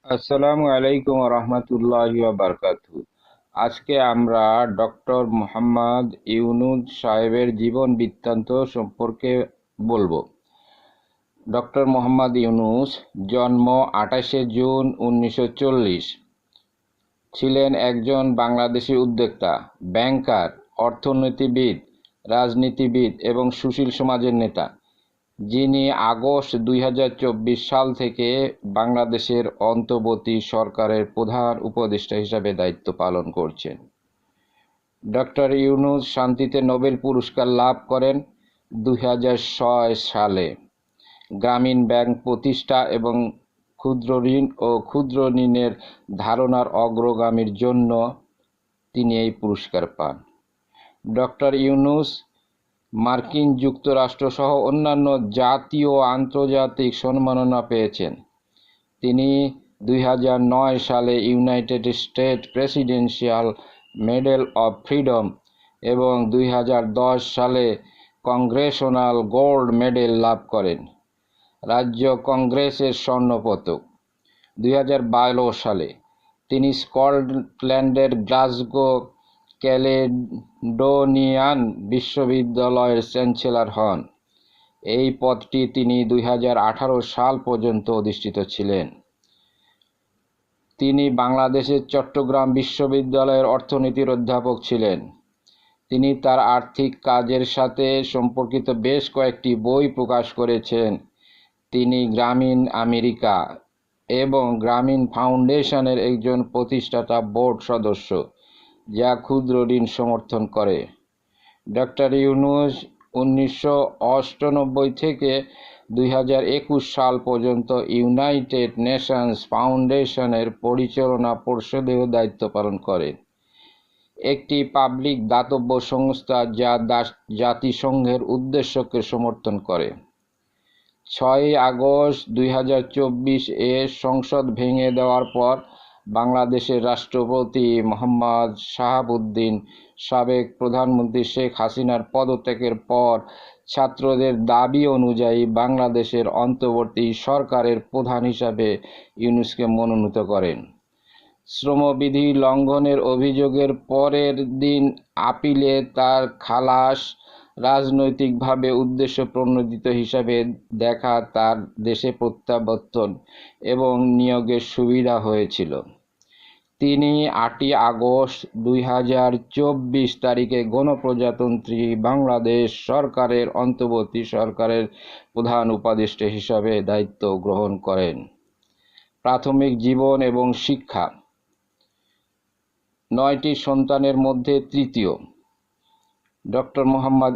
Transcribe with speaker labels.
Speaker 1: আসসালামু আলাইকুম রহমতুল্লাহি ওয়া বারাকাতুহু। আজকে আমরা ডক্টর মোহাম্মদ ইউনূস সাহেবের জীবন বৃত্তান্ত সম্পর্কে বলবো। ডক্টর মোহাম্মদ ইউনূস জন্ম 28শে জুন 1940। ছিলেন একজন বাংলাদেশি উদ্যোক্তা, ব্যাংকার, অর্থনীতিবিদ, রাজনীতিবিদ এবং সুশীল সমাজের নেতা, যিনি আগস্ট 2024 সাল থেকে বাংলাদেশের অন্তর্বর্তী সরকারের প্রধান উপদেষ্টা হিসেবে দায়িত্ব পালন করছেন। ডক্টর ইউনূস শান্তিতে নোবেল পুরস্কার লাভ করেন 2006 সালে। গ্রামীণ ব্যাংক প্রতিষ্ঠা এবং ক্ষুদ্র ঋণ ও ক্ষুদ্র ঋণের ধারণার অগ্রগামীর জন্য তিনি এই পুরস্কার পান। ডক্টর ইউনূস মার্কিন যুক্তরাষ্ট্র সহ অন্যান্য জাতীয় ও আন্তর্জাতিক সম্মাননা পেয়েছেন। তিনি 2009 সালে United state presidential medal of freedom এবং 2010 সালে কংগ্রেশনাল গোল্ড মেডেল লাভ করেন। রাজ্য কংগ্রেসের স্বর্ণ পদক। 2012 সালে তিনি স্কটল্যান্ডের গ্লাসগো ক্যালেডোনিয়ান বিশ্ববিদ্যালয়ের চ্যান্সেলর হন। এই পদটি তিনি 2018 সাল পর্যন্ত অধিষ্ঠিত ছিলেন। তিনি বাংলাদেশের চট্টগ্রাম বিশ্ববিদ্যালয়ের অর্থনীতির অধ্যাপক ছিলেন। তিনি তার আর্থিক কাজের সাথে সম্পর্কিত বেশ কয়েকটি বই প্রকাশ করেছেন। তিনি গ্রামীণ আমেরিকা এবং গ্রামীণ ফাউন্ডেশনের একজন প্রতিষ্ঠাতা বোর্ড সদস্য, যা ক্ষুদ্র ঋণ সমর্থন করে। ডক্টর ইউনূস 1998 থেকে 2021 সাল পর্যন্ত ইউনাইটেড নেশনস ফাউন্ডেশনের পরিচালনা পর্ষদেও দায়িত্ব পালন করেন, একটি পাবলিক দাতব্য সংস্থা যা জাতিসংঘের উদ্দেশ্যকে সমর্থন করে। 6 আগস্ট 2024 এ সংসদ ভেঙে দেওয়ার পর বাংলাদেশের রাষ্ট্রপতি মোহাম্মদ শাহাবুদ্দিন, সাবেক প্রধানমন্ত্রী শেখ হাসিনার পদত্যাগের পর ছাত্রদের দাবি অনুযায়ী বাংলাদেশের অন্তর্বর্তী সরকারের প্রধান হিসাবে ইউনূসকে মনোনীত করেন। শ্রমবিধি লঙ্ঘনের অভিযোগের পরের দিন আপিলে তার খালাস রাজনৈতিকভাবে উদ্দেশ্যপ্রণোদিত হিসাবে দেখা তার দেশে প্রত্যাবর্তন এবং নিয়োগের সুবিধা হয়েছিল। তিনি 8 আগস্ট 2024 তারিখে গণপ্রজাতন্ত্রী বাংলাদেশ সরকারের অন্তর্বর্তী সরকারের প্রধান উপদেষ্টা হিসাবে দায়িত্ব গ্রহণ করেন। প্রাথমিক জীবন এবং শিক্ষা। 9টি সন্তানের মধ্যে তৃতীয়। ডক্টর মোহাম্মদ